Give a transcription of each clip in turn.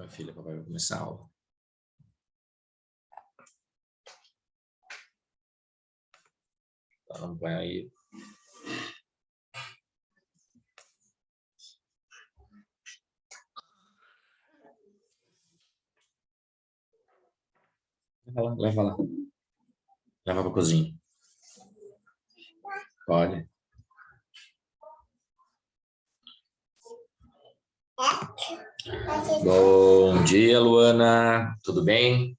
Minha filha, papai vai começar a aula. Tá, não vai aí. Leva lá. Leva para a cozinha. Pode. Bom dia, Luana. Tudo bem?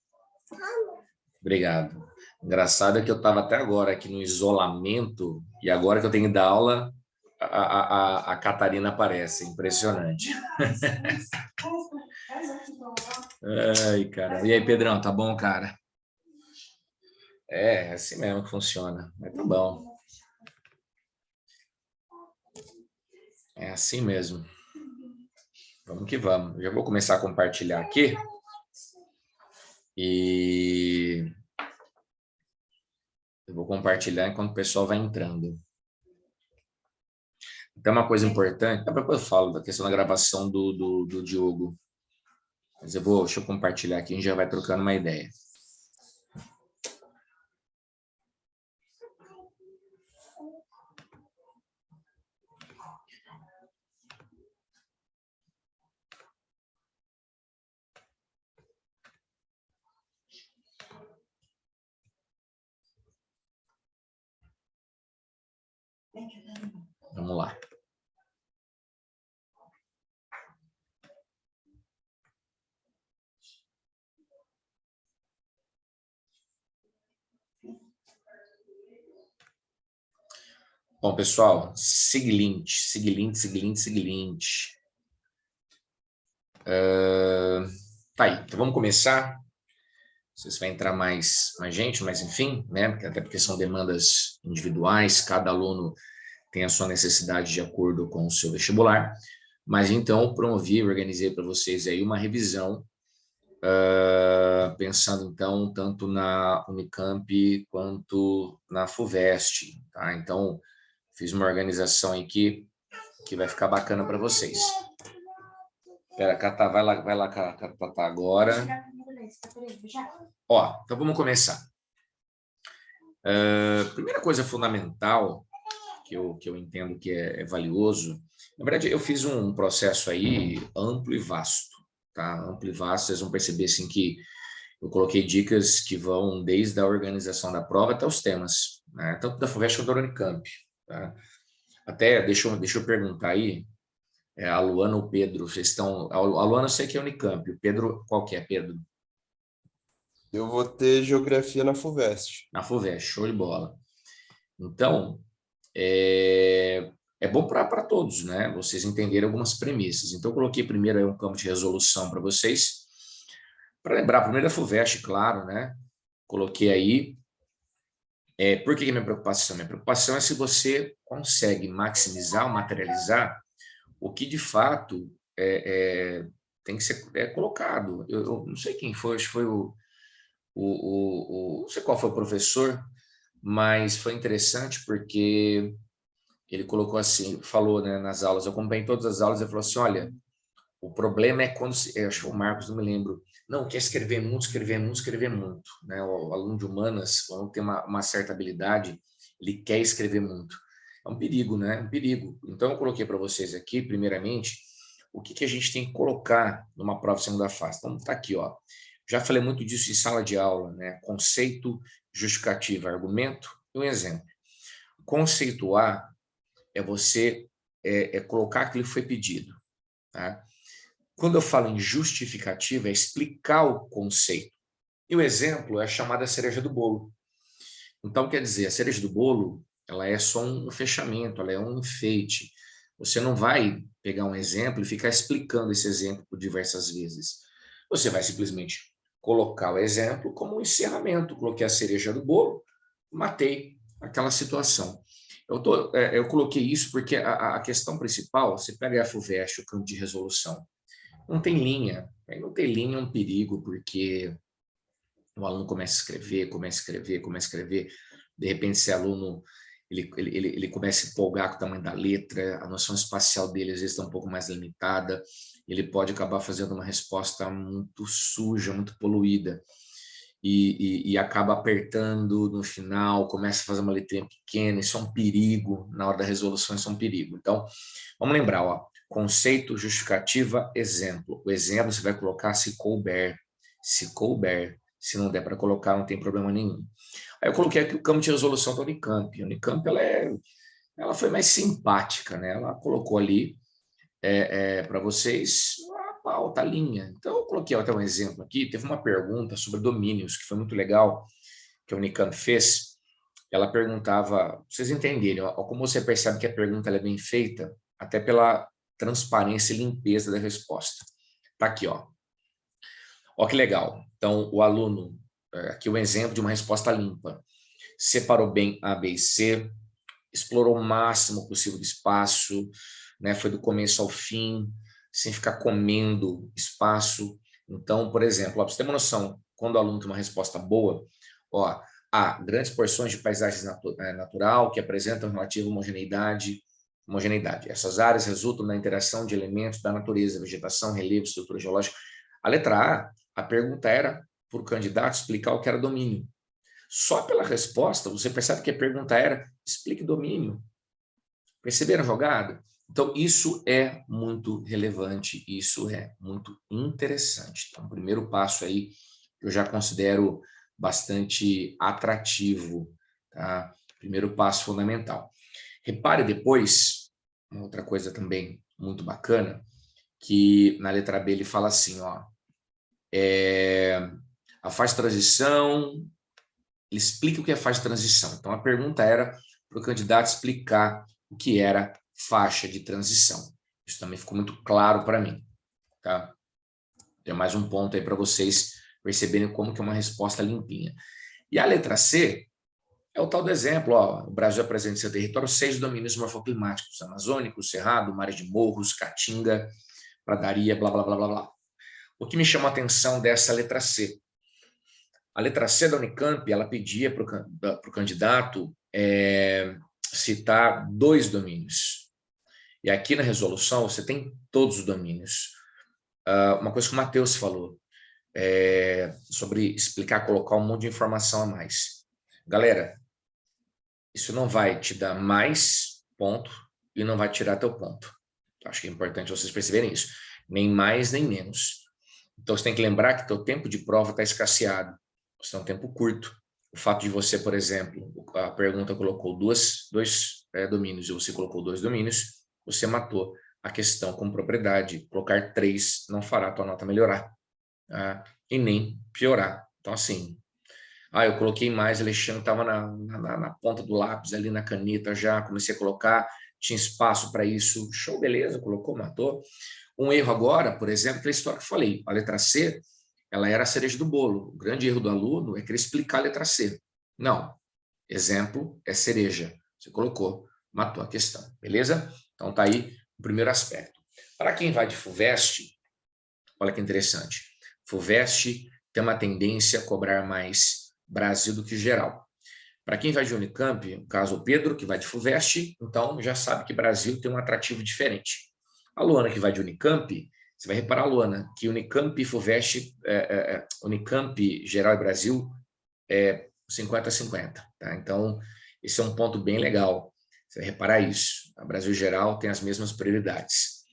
Obrigado. Engraçado é que eu estava até agora aqui no isolamento e agora que eu tenho que dar aula, a Catarina aparece. Impressionante. Ai, cara. E aí, Pedrão, tá bom, cara? É assim mesmo que funciona. Mas tá bom. É assim mesmo. Vamos que vamos. Já vou começar a compartilhar aqui. E eu vou compartilhar enquanto o pessoal vai entrando. Então, uma coisa importante, depois eu falo da questão da gravação do Diogo. Mas deixa eu compartilhar aqui, a gente já vai trocando uma ideia. Vamos lá. Bom, pessoal, seguinte. Tá aí, então vamos começar. Não sei se vai entrar mais gente, mas enfim, né? Até porque são demandas individuais, cada aluno tem a sua necessidade de acordo com o seu vestibular. Mas então, eu promovi, organizei para vocês aí uma revisão, pensando então tanto na Unicamp quanto na FUVEST, tá? Então, fiz uma organização aqui que vai ficar bacana para vocês. Espera, Catá, vai lá, Catá, agora. Ó, então vamos começar. Primeira coisa fundamental que eu entendo que é valioso, na verdade eu fiz um processo aí amplo e vasto, tá? Amplo e vasto, vocês vão perceber assim que eu coloquei dicas que vão desde a organização da prova até os temas, né? Tanto da FUVEST quanto da Unicamp, tá? Até, deixa eu perguntar aí, a Luana ou o Pedro, vocês estão... A Luana eu sei que é Unicamp, o Pedro, qual que é, Pedro? Eu vou ter geografia na FUVEST. Na FUVEST, show de bola. Então, é bom para todos, né? Vocês entenderem algumas premissas. Então, eu coloquei primeiro aí um campo de resolução para vocês. Para lembrar, primeiro da FUVEST, claro, né? Coloquei aí. Por que é minha preocupação? Minha preocupação é se você consegue maximizar ou materializar o que de fato tem que ser colocado. Eu não sei quem foi, acho que foi não sei qual foi o professor, mas foi interessante porque ele colocou assim, falou, né, nas aulas, eu acompanhei todas as aulas, ele falou assim, olha, o problema é quando, eu acho que o Marcos, não me lembro, não, quer escrever muito, né, o aluno de humanas, quando tem uma certa habilidade, ele quer escrever muito. É um perigo, né, um perigo. Então, eu coloquei para vocês aqui, primeiramente, o que a gente tem que colocar numa prova de segunda fase. Então, tá aqui, ó. Já falei muito disso em sala de aula, né, conceito, justificativa, argumento e um exemplo. Conceituar é você colocar aquilo que foi pedido, tá? Quando eu falo em justificativa, é explicar o conceito. E o exemplo é a chamada cereja do bolo. Então, quer dizer, a cereja do bolo, ela é só um fechamento, ela é um enfeite. Você não vai pegar um exemplo e ficar explicando esse exemplo por diversas vezes. Você vai simplesmente colocar o exemplo como um encerramento. Coloquei a cereja do bolo, matei aquela situação. Eu coloquei isso porque a questão principal, você pega a FUVEST, o campo de resolução, não tem linha. Não tem linha é um perigo, porque o aluno começa a escrever, de repente esse aluno ele começa a empolgar com o tamanho da letra, a noção espacial dele às vezes está um pouco mais limitada, ele pode acabar fazendo uma resposta muito suja, muito poluída, e acaba apertando no final, começa a fazer uma letrinha pequena, isso é um perigo, na hora da resolução isso é um perigo. Então, vamos lembrar, ó, conceito, justificativa, exemplo. O exemplo você vai colocar se couber, se não der para colocar não tem problema nenhum. Aí eu coloquei aqui o campo de resolução da Unicamp. A Unicamp ela foi mais simpática, né? Ela colocou ali para vocês a pauta, a linha. Então, eu coloquei até um exemplo aqui. Teve uma pergunta sobre domínios, que foi muito legal, que a Unicamp fez. Ela perguntava, pra vocês entenderem, ó, como você percebe que a pergunta é bem feita, até pela transparência e limpeza da resposta. Tá aqui, ó. Ó que legal. Então, o aluno, aqui um exemplo de uma resposta limpa. Separou bem A, B e C, explorou o máximo possível do espaço, né? Foi do começo ao fim, sem ficar comendo espaço. Então, por exemplo, para você ter uma noção, quando o aluno tem uma resposta boa, ó, há grandes porções de paisagens natural que apresentam relativa homogeneidade. Essas áreas resultam na interação de elementos da natureza, vegetação, relevo, estrutura geológica. A letra A pergunta era para o candidato explicar o que era domínio. Só pela resposta, você percebe que a pergunta era, explique domínio. Perceberam a jogada? Então, isso é muito relevante, isso é muito interessante. Então, o primeiro passo aí, eu já considero bastante atrativo, tá? Primeiro passo fundamental. Repare depois, uma outra coisa também muito bacana, que na letra B ele fala assim, ó, a fase de transição, ele explica o que é faixa de transição. Então, a pergunta era para o candidato explicar o que era faixa de transição. Isso também ficou muito claro para mim. Tá? Tem mais um ponto aí para vocês perceberem como que é uma resposta limpinha. E a letra C é o tal do exemplo. Ó, o Brasil apresenta em seu território 6 domínios morfoclimáticos: amazônico, cerrado, mares de morros, caatinga, pradaria, blá, blá, blá, blá, blá. O que me chama a atenção dessa letra C? A letra C da Unicamp, ela pedia para o candidato citar 2 domínios. E aqui na resolução você tem todos os domínios. Uma coisa que o Matheus falou, sobre explicar, colocar um monte de informação a mais. Galera, isso não vai te dar mais ponto e não vai tirar teu ponto. Acho que é importante vocês perceberem isso. Nem mais, nem menos. Então, você tem que lembrar que teu tempo de prova está escasseado. Você tem um tempo curto. O fato de você, por exemplo, a pergunta colocou dois domínios e você colocou 2 domínios, você matou a questão com propriedade. Colocar 3 não fará a tua nota melhorar, tá? E nem piorar. Então, assim, eu coloquei mais, Alexandre estava na ponta do lápis, ali na caneta já, comecei a colocar, tinha espaço para isso, show, beleza, colocou, matou. Um erro agora, por exemplo, aquela história que eu falei, a letra C, ela era a cereja do bolo. O grande erro do aluno é querer explicar a letra C. Não, exemplo é cereja. Você colocou, matou a questão, beleza? Então tá aí o primeiro aspecto. Para quem vai de FUVEST, olha que interessante. FUVEST tem uma tendência a cobrar mais Brasil do que geral. Para quem vai de Unicamp, no caso o Pedro, que vai de FUVEST, então já sabe que Brasil tem um atrativo diferente. A Luana, que vai de Unicamp, você vai reparar, Luana, que Unicamp e FUVEST, Unicamp, geral e Brasil, é 50-50. Tá? Então, esse é um ponto bem legal. Você vai reparar isso. A Brasil geral tem as mesmas prioridades.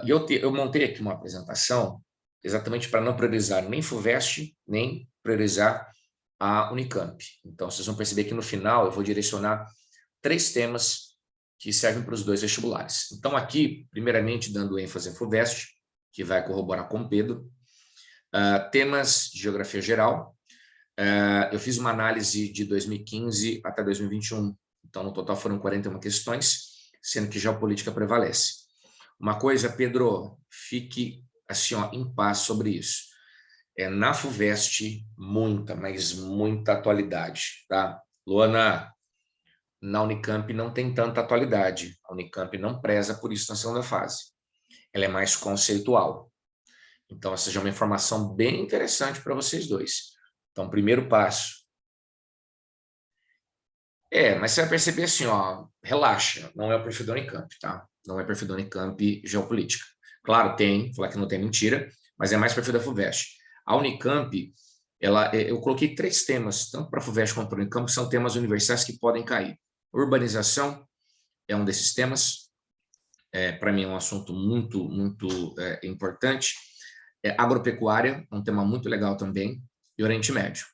E eu montei aqui uma apresentação exatamente para não priorizar nem FUVEST, nem priorizar a Unicamp. Então, vocês vão perceber que no final eu vou direcionar 3 temas que servem para os 2 vestibulares. Então, aqui, primeiramente, dando ênfase em FUVEST, que vai corroborar com o Pedro. Temas de geografia geral. Eu fiz uma análise de 2015 até 2021. Então, no total foram 41 questões, sendo que geopolítica prevalece. Uma coisa, Pedro, fique assim, ó, em paz sobre isso. Na FUVEST, muita, mas muita atualidade, tá? Luana, na Unicamp não tem tanta atualidade. A Unicamp não preza por isso na segunda fase. Ela é mais conceitual. Então, essa já é uma informação bem interessante para vocês dois. Então, primeiro passo. Mas você vai perceber assim, ó, relaxa, não é o perfil da Unicamp, tá? Não é perfil da Unicamp geopolítica. Claro, tem, falar que não tem mentira, mas é mais perfil da FUVEST. A Unicamp, eu coloquei 3 temas, tanto para a FUVEST quanto para a Unicamp, que são temas universais que podem cair. Urbanização é um desses temas, para mim é um assunto muito, muito importante. Agropecuária, um tema muito legal também, e Oriente Médio.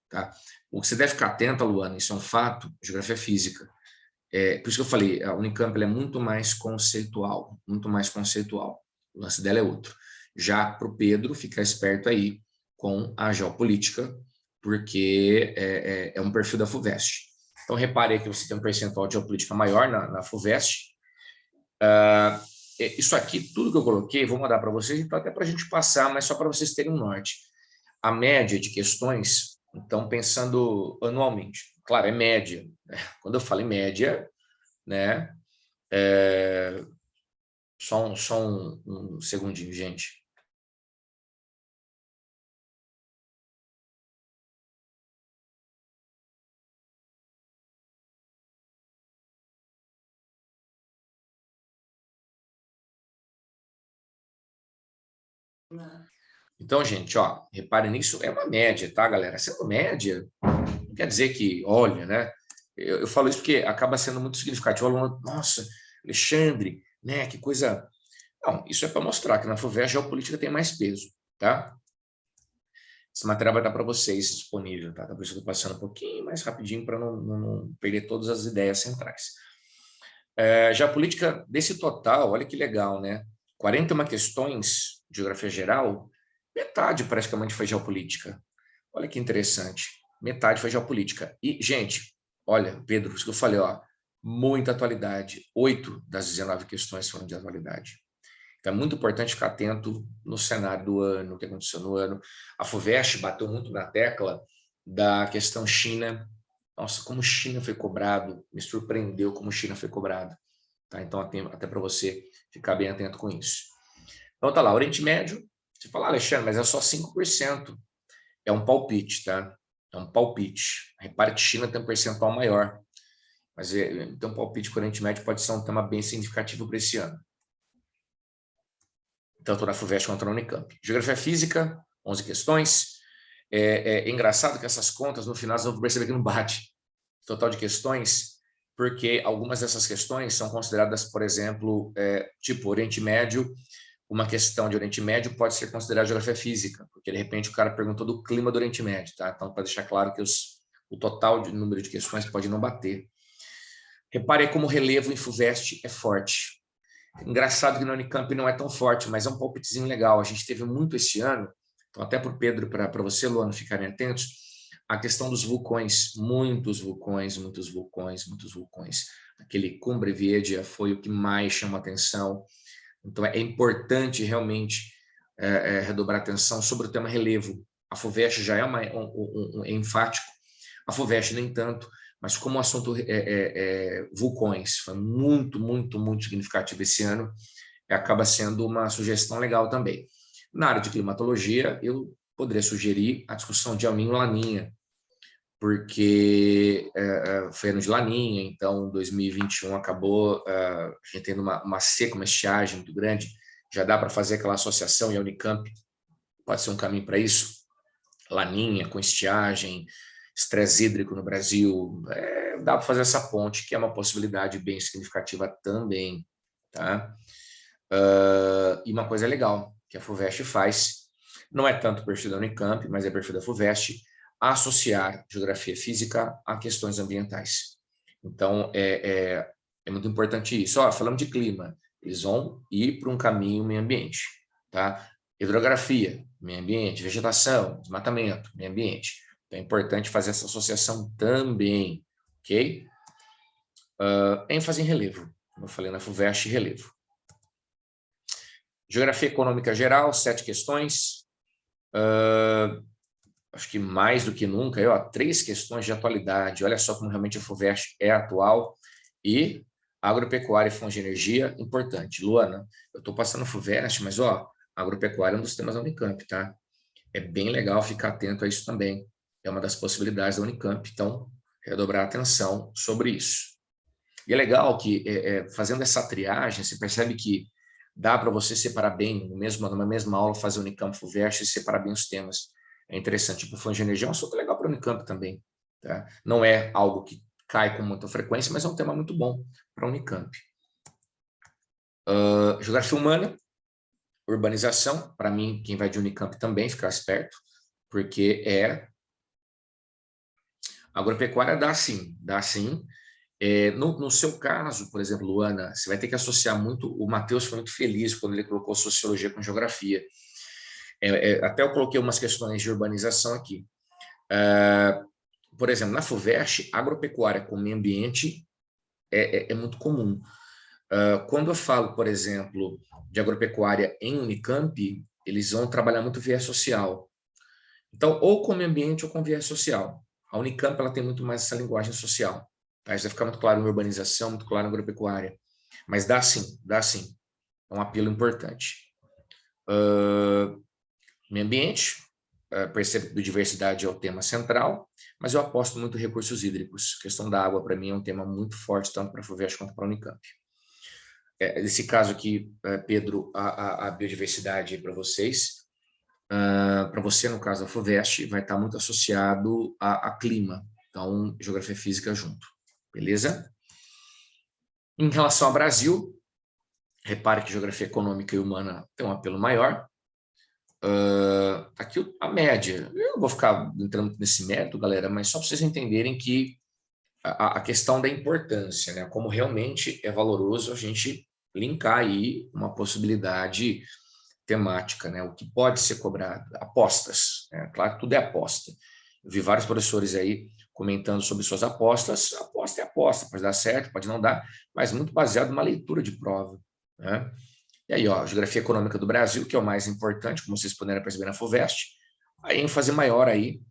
Tá? O que você deve ficar atento, Luana, isso é um fato, geografia física. Por isso que eu falei, a Unicamp é muito mais conceitual, muito mais conceitual. O lance dela é outro. Já para o Pedro, ficar esperto aí com a geopolítica, porque é um perfil da FUVEST. Então, repare aí que você tem um percentual de geopolítica maior na FUVEST. Isso aqui, tudo que eu coloquei, vou mandar para vocês, então até para a gente passar, mas só para vocês terem um norte. A média de questões, então, pensando anualmente, claro, é média. Quando eu falo em média, né? Só um segundinho, gente. Então, gente, ó, reparem nisso, é uma média, tá, galera? Sendo média, não quer dizer que, olha, né? Eu falo isso porque acaba sendo muito significativo. O aluno, nossa, Alexandre, né? Que coisa. Não, isso é para mostrar que na FUVEST a geopolítica tem mais peso, tá? Esse material vai estar para vocês disponível, tá? Por isso eu estou passando um pouquinho mais rapidinho para não perder todas as ideias centrais. Já a política desse total, olha que legal, né? 41 questões de geografia geral, metade praticamente foi geopolítica. Olha que interessante. Metade foi geopolítica. E, gente, olha, Pedro, isso que eu falei, ó, muita atualidade. 8 das 19 questões foram de atualidade. Então, é muito importante ficar atento no cenário do ano, o que aconteceu no ano. A FUVEST bateu muito na tecla da questão China. Nossa, como China foi cobrado, me surpreendeu como China foi cobrado. Tá? Então, até para você ficar bem atento com isso. Então, tá lá, Oriente Médio. Você fala, Alexandre, mas é só 5%. É um palpite, tá? É um palpite. Repare que China tem um percentual maior. Mas então, um palpite com o Oriente Médio pode ser um tema bem significativo para esse ano. Tanto na FUVEST quanto na Unicamp. Geografia Física, 11 questões. É engraçado que essas contas, no final, vocês vão perceber que não bate. Total de questões, porque algumas dessas questões são consideradas, por exemplo, tipo Oriente Médio, uma questão de Oriente Médio pode ser considerada geografia física, porque de repente o cara perguntou do clima do Oriente Médio, tá? Então, para deixar claro que o total de número de questões pode não bater. Repare como o relevo em FUVEST é forte. Engraçado que na Unicamp não é tão forte, mas é um palpitezinho legal. A gente teve muito esse ano, então até para o Pedro, para você, Luana, ficarem atentos, a questão dos vulcões, muitos vulcões, muitos vulcões, muitos vulcões. Aquele Cumbre Vieja foi o que mais chamou atenção. Então, é importante realmente redobrar atenção sobre o tema relevo. A FUVEST já é enfático, a FUVEST nem tanto, mas como o assunto vulcões foi muito, muito, muito significativo esse ano, acaba sendo uma sugestão legal também. Na área de climatologia, eu poderia sugerir a discussão de El Niño e Laninha, porque foi ano de Laninha, então 2021 acabou a gente tendo uma seca, uma estiagem muito grande, já dá para fazer aquela associação, e a Unicamp pode ser um caminho para isso, Laninha com estiagem, estresse hídrico no Brasil, dá para fazer essa ponte, que é uma possibilidade bem significativa também, tá? E uma coisa legal que a FUVEST faz, não é tanto o perfil da Unicamp, mas é o perfil da FUVEST, associar geografia física a questões ambientais. Então, é muito importante isso. Falando de clima, eles vão ir para um caminho meio ambiente, tá? Hidrografia, meio ambiente, vegetação, desmatamento, meio ambiente. Então, é importante fazer essa associação também, ok? ênfase em relevo, como eu falei na FUVEST, relevo. Geografia econômica geral, 7 questões. Acho que mais do que nunca, 3 questões de atualidade. Olha só como realmente a FUVEST é atual. E agropecuária e fonte de energia, importante. Luana, eu estou passando a FUVEST, mas agropecuária é um dos temas da Unicamp, tá? É bem legal ficar atento a isso também. É uma das possibilidades da Unicamp, então, redobrar a atenção sobre isso. E é legal que, fazendo essa triagem, você percebe que dá para você separar bem, numa mesma aula, fazer Unicamp FUVEST e separar bem os temas. É interessante. Tipo, fonte de energia é um assunto legal para o Unicamp também. Tá? Não é algo que cai com muita frequência, mas é um tema muito bom para a Unicamp. Geografia humana, urbanização, para mim, quem vai de Unicamp também ficar esperto, porque agropecuária dá sim. No seu caso, por exemplo, Luana, você vai ter que associar muito, o Matheus foi muito feliz quando ele colocou sociologia com geografia. Até eu coloquei umas questões de urbanização aqui. Por exemplo, na FUVEST, agropecuária com meio ambiente é muito comum. Quando eu falo, por exemplo, de agropecuária em Unicamp, eles vão trabalhar muito viés social. Então, ou com meio ambiente ou com viés social. A Unicamp ela tem muito mais essa linguagem social. Tá? Isso vai ficar muito claro em urbanização, muito claro em agropecuária. Mas dá sim, dá sim. É um apelo importante. Meio ambiente, percebe que biodiversidade é o tema central, mas eu aposto muito em recursos hídricos. A questão da água, para mim, é um tema muito forte, tanto para a FUVEST quanto para a Unicamp. Nesse caso aqui, Pedro, a biodiversidade para vocês, para você, no caso da FUVEST, vai estar muito associado a clima. Então, geografia física junto. Beleza? Em relação ao Brasil, repare que geografia econômica e humana tem um apelo maior. Aqui a média. Eu não vou ficar entrando nesse mérito, galera, mas só para vocês entenderem que a questão da importância, né? Como realmente é valoroso a gente linkar aí uma possibilidade temática, né? O que pode ser cobrado, apostas, né? Claro que tudo é aposta. Eu vi vários professores aí comentando sobre suas apostas. Aposta é aposta, pode dar certo, pode não dar, mas muito baseado numa leitura de prova, né? E aí, ó, geografia econômica do Brasil, que é o mais importante, como vocês puderam perceber na FUVEST, a ênfase maior aí,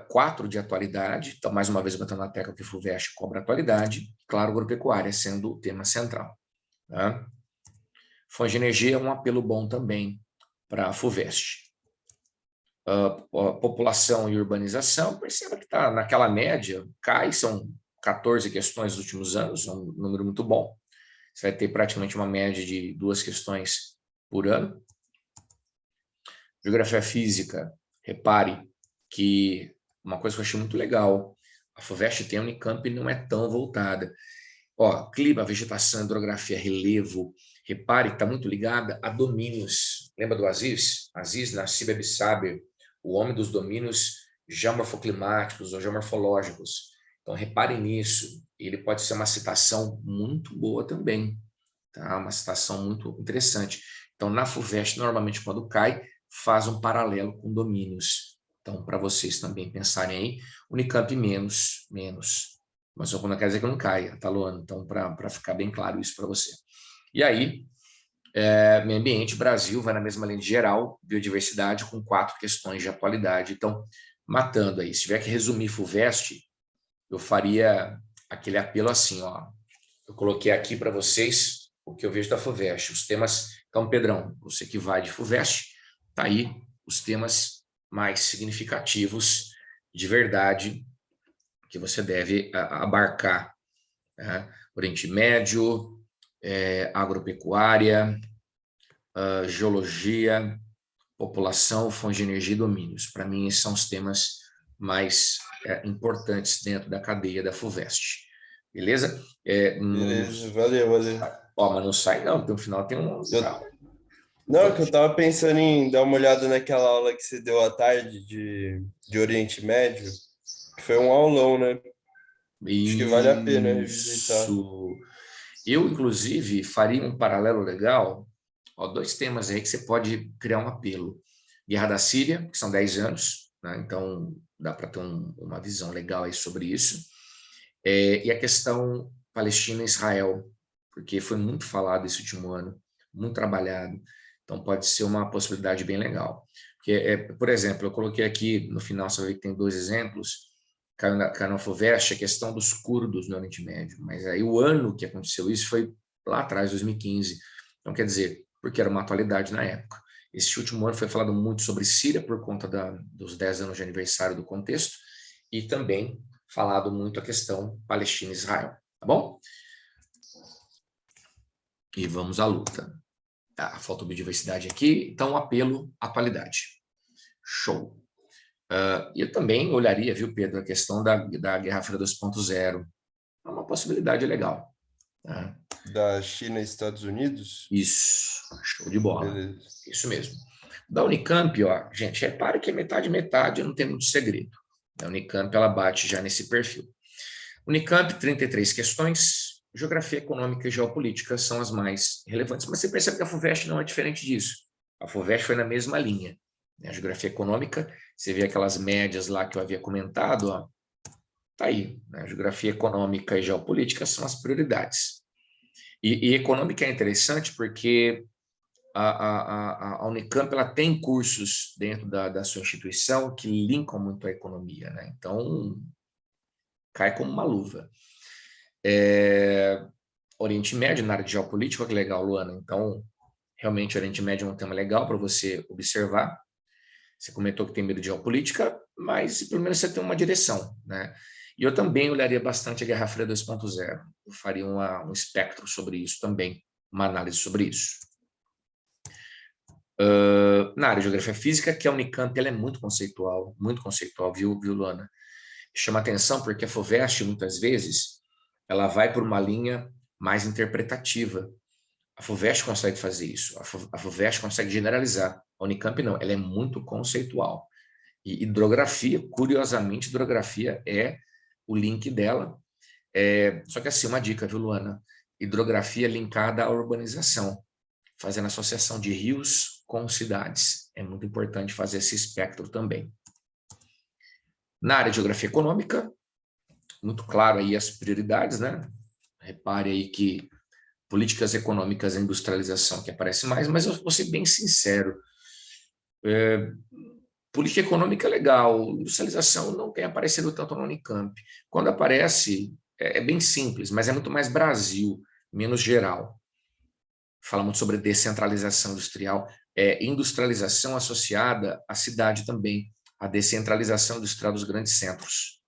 4 de atualidade, então mais uma vez batendo na tecla que FUVEST cobra atualidade, claro, agropecuária sendo o tema central. Tá? Fonte de energia é um apelo bom também para a FUVEST. População e urbanização, perceba que está naquela média, cai, são 14 questões nos últimos anos, é um número muito bom. Você vai ter praticamente uma média de 2 questões por ano. Geografia física, repare que uma coisa que eu achei muito legal, a FUVEST tem a Unicamp e não é tão voltada. Ó, clima, vegetação, hidrografia, relevo, repare que está muito ligada a domínios. Lembra do Aziz? Aziz Nassib Absaber, o homem dos domínios geomorfoclimáticos ou geomorfológicos. Então, reparem nisso. Ele pode ser uma citação muito boa também. Tá? Uma citação muito interessante. Então, na FUVEST, normalmente, quando cai, faz um paralelo com domínios. Então, para vocês também pensarem aí, Unicamp menos. Mas não quer dizer que não caia, tá, Luana? Então, para ficar bem claro isso para você. E aí, meio ambiente, Brasil vai na mesma linha de geral, biodiversidade com 4 questões de atualidade. Então, matando aí. Se tiver que resumir FUVEST, eu faria aquele apelo assim, ó. Eu coloquei aqui para vocês o que eu vejo da FUVEST, os temas. Então, Pedrão, você que vai de FUVEST, tá aí os temas mais significativos de verdade que você deve abarcar. Né? Oriente Médio, agropecuária, geologia, população, fonte de energia e domínios. Para mim, esses são os temas mais importantes dentro da cadeia da FUVEST. Beleza? Beleza, valeu. Ó, mas não sai não, porque no final tem um... Não, é que eu tava pensando em dar uma olhada naquela aula que você deu à tarde de Oriente Médio, que foi um aulão, né? Acho que vale a pena revisitar. Isso. Eu, inclusive, faria um paralelo legal, ó, 2 temas aí que você pode criar um apelo. Guerra da Síria, que são 10 anos, né? Então dá para ter uma visão legal aí sobre isso. E a questão Palestina e Israel, porque foi muito falado esse último ano, muito trabalhado. Então pode ser uma possibilidade bem legal. Porque, por exemplo, eu coloquei aqui no final, você vê que tem 2 exemplos, caiu na FUVEST, a questão dos curdos no Oriente Médio. Mas aí o ano que aconteceu isso foi lá atrás, 2015. Então, quer dizer, porque era uma atualidade na época. Esse último ano foi falado muito sobre Síria por conta dos 10 anos de aniversário do contexto e também falado muito a questão Palestina e Israel. Tá bom? E vamos à luta. faltou biodiversidade aqui, então apelo à qualidade. Show. Eu também olharia, viu, Pedro, a questão da Guerra Fria 2.0. É uma possibilidade legal. Né? Da China e Estados Unidos? Isso, show de bola. Beleza. Isso mesmo. Da Unicamp, ó, gente, repare que é metade, não tem muito segredo. A Unicamp, ela bate já nesse perfil. Unicamp, 33 questões. Geografia econômica e geopolítica são as mais relevantes. Mas você percebe que a FUVEST não é diferente disso. A FUVEST foi na mesma linha. A geografia econômica, você vê aquelas médias lá que eu havia comentado, ó, tá aí. A geografia econômica e geopolítica são as prioridades. E econômica é interessante porque a Unicamp ela tem cursos dentro da sua instituição que linkam muito a economia, né? Então, cai como uma luva. Oriente Médio, na área de geopolítica, que legal, Luana. Então, realmente, Oriente Médio é um tema legal para você observar. Você comentou que tem medo de geopolítica, mas pelo menos você tem uma direção, né? E eu também olharia bastante a Guerra Fria 2.0. Eu faria um espectro sobre isso também, uma análise sobre isso. Na área de Geografia Física, que a Unicamp ela é muito conceitual, viu, Luana? Chama atenção porque a FUVEST, muitas vezes, ela vai por uma linha mais interpretativa. A FUVEST consegue fazer isso, a FUVEST consegue generalizar. A Unicamp não, ela é muito conceitual. E hidrografia, curiosamente, hidrografia é o link dela. Só que assim, uma dica, viu, Luana? Hidrografia linkada à urbanização, fazendo associação de rios com cidades. É muito importante fazer esse espectro também. Na área de geografia econômica, muito claro aí as prioridades, né? Repare aí que políticas econômicas e industrialização que aparece mais, mas eu vou ser bem sincero. Política econômica é legal, industrialização não tem aparecido tanto no Unicamp. Quando aparece, é bem simples, mas é muito mais Brasil, menos geral. Fala muito sobre descentralização industrial, industrialização associada à cidade também, a descentralização industrial dos grandes centros.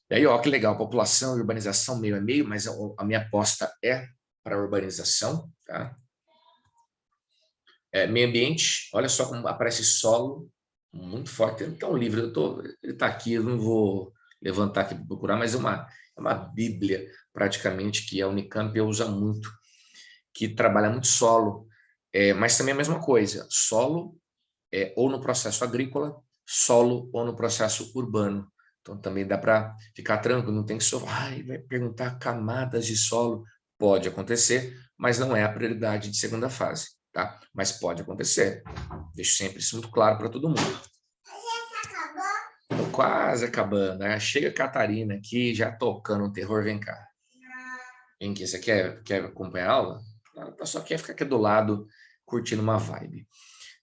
E aí, ó, que legal, população e urbanização meio a meio, mas a minha aposta é para a urbanização, tá? Meio ambiente, olha só como aparece solo, muito forte. Tem um livro, ele está aqui, eu não vou levantar aqui para procurar, mas é uma bíblia, praticamente, que a Unicamp usa muito, que trabalha muito solo, mas também é a mesma coisa, solo ou no processo agrícola, solo ou no processo urbano. Então, também dá para ficar tranquilo, não tem que só, vai perguntar camadas de solo. Pode acontecer, mas não é a prioridade de segunda fase, tá? Mas pode acontecer. Deixo sempre isso muito claro para todo mundo. Estou quase acabando, né? Chega a Catarina aqui, já tocando um terror, vem cá. Vem aqui, você quer acompanhar a aula? Ela só quer ficar aqui do lado, curtindo uma vibe.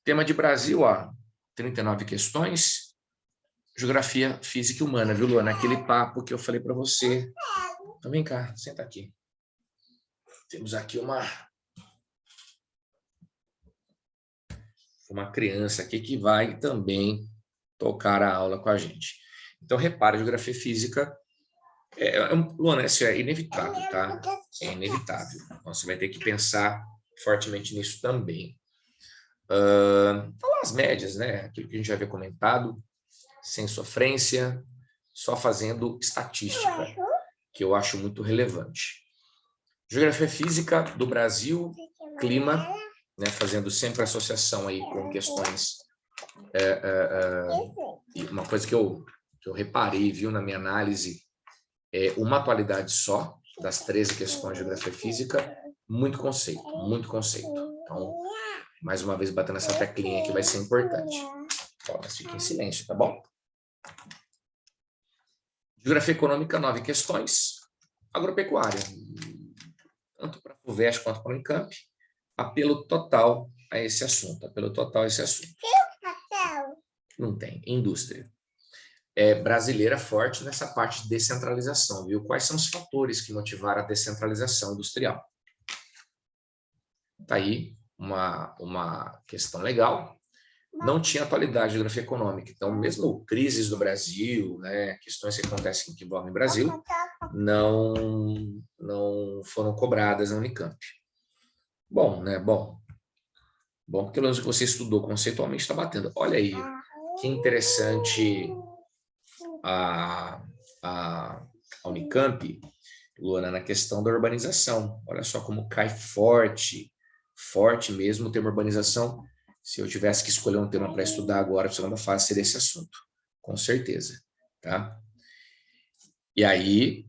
Tema de Brasil, ó, 39 questões. Geografia física e humana, viu, Luana? Aquele papo que eu falei para você. Então, vem cá, senta aqui. Temos aqui uma criança aqui que vai também tocar a aula com a gente. Então, repare, geografia física, Luana, isso é inevitável, tá? É inevitável. Então, você vai ter que pensar fortemente nisso também. Falar as médias, né? Aquilo que a gente já havia comentado, sem sofrência, só fazendo estatística, que eu acho muito relevante. Geografia física do Brasil, clima, né, fazendo sempre associação aí com questões. E uma coisa que eu reparei, viu, na minha análise, uma atualidade só, das 13 questões de geografia física, muito conceito, muito conceito. Então, mais uma vez, batendo essa teclinha aqui vai ser importante. Então, mas fique em silêncio, tá bom? Geografia econômica, 9 questões. Agropecuária, tanto para a FUVEST quanto para a Unicamp, apelo total a esse assunto. Apelo total a esse assunto. Não tem. Indústria. Brasileira forte nessa parte de descentralização, viu? Quais são os fatores que motivaram a descentralização industrial? Tá aí uma questão legal. Não tinha atualidade de geografia econômica. Então, mesmo crises do Brasil, né, questões que acontecem que envolvem o Brasil, não foram cobradas na Unicamp. Bom, né? Bom, porque pelo menos o que você estudou conceitualmente está batendo. Olha aí, que interessante a Unicamp, Luana, na questão da urbanização. Olha só como cai forte, forte mesmo o tema urbanização. Se eu tivesse que escolher um tema para estudar agora, a segunda fase seria esse assunto, com certeza, tá? E aí,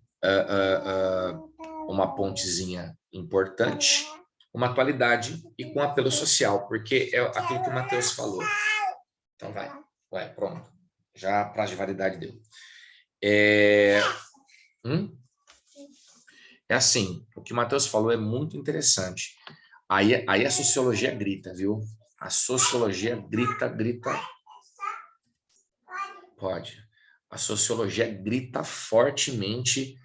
uma pontezinha importante, uma atualidade e com apelo social, porque é aquilo que o Matheus falou. Então vai, pronto. Já a prazo de validade deu. É assim, o que o Matheus falou é muito interessante. Aí a sociologia grita, viu? A sociologia grita. Pode. A sociologia grita fortemente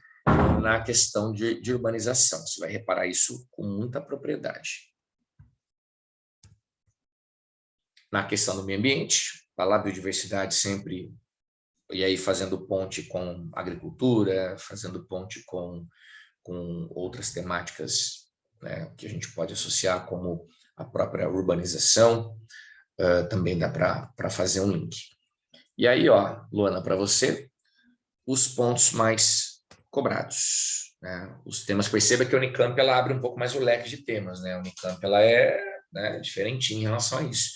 na questão de urbanização. Você vai reparar isso com muita propriedade. Na questão do meio ambiente, tá lá, biodiversidade sempre, e aí fazendo ponte com agricultura, fazendo ponte com outras temáticas, né, que a gente pode associar como a própria urbanização, também dá para fazer um link. E aí, ó, Luana, para você, os pontos mais cobrados, né? Os temas, perceba que a Unicamp ela abre um pouco mais o leque de temas, né? A Unicamp ela é, né, diferentinha em relação a isso.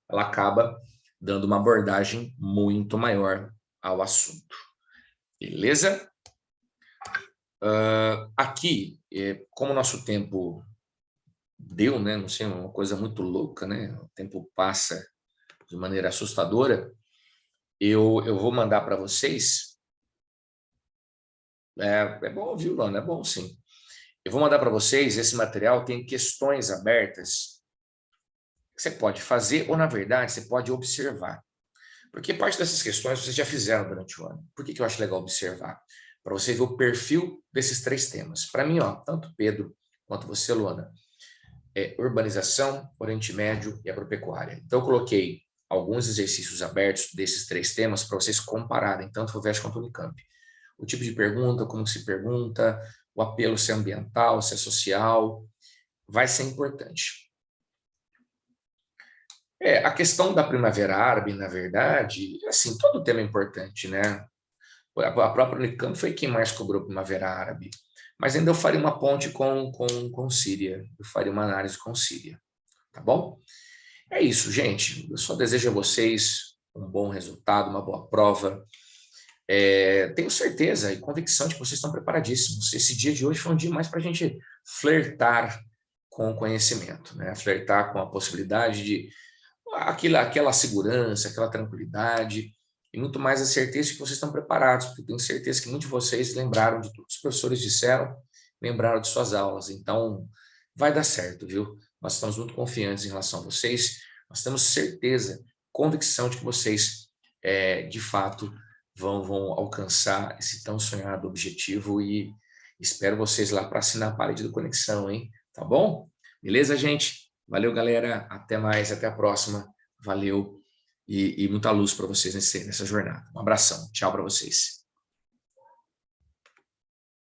Ela acaba dando uma abordagem muito maior ao assunto. Beleza? Aqui, como o nosso tempo deu, né? Não sei, uma coisa muito louca, né? O tempo passa de maneira assustadora. Eu vou mandar para vocês. É bom, viu, Lana? É bom, sim. Eu vou mandar para vocês esse material, tem questões abertas que você pode fazer, ou, na verdade, você pode observar. Porque parte dessas questões vocês já fizeram durante o ano. Por que eu acho legal observar? Para você ver o perfil desses 3 temas. Para mim, ó, tanto Pedro quanto você, Luana, urbanização, Oriente Médio e agropecuária. Então, eu coloquei alguns exercícios abertos desses 3 temas para vocês compararem, tanto o FUVEST quanto o Unicamp. O tipo de pergunta, como se pergunta, o apelo se é ambiental, se é social, vai ser importante. A questão da Primavera Árabe, na verdade, assim, todo tema é importante, né? A própria Unicamp foi quem mais cobrou Primavera Árabe, mas ainda eu faria uma ponte com Síria, eu faria uma análise com Síria, tá bom? É isso, gente. Eu só desejo a vocês um bom resultado, uma boa prova. Tenho certeza e convicção de que vocês estão preparadíssimos. Esse dia de hoje foi um dia mais para a gente flertar com o conhecimento, né? Flertar com a possibilidade de aquela segurança, aquela tranquilidade, e muito mais a certeza de que vocês estão preparados, porque tenho certeza que muitos de vocês lembraram de tudo que os professores disseram, lembraram de suas aulas. Então, vai dar certo, viu? Nós estamos muito confiantes em relação a vocês, nós temos certeza, convicção de que vocês, de fato, vão alcançar esse tão sonhado objetivo, e espero vocês lá para assinar a parede do Conexão, hein? Tá bom? Beleza, gente? Valeu, galera. Até mais, até a próxima. Valeu e muita luz para vocês nessa jornada. Um abração. Tchau para vocês.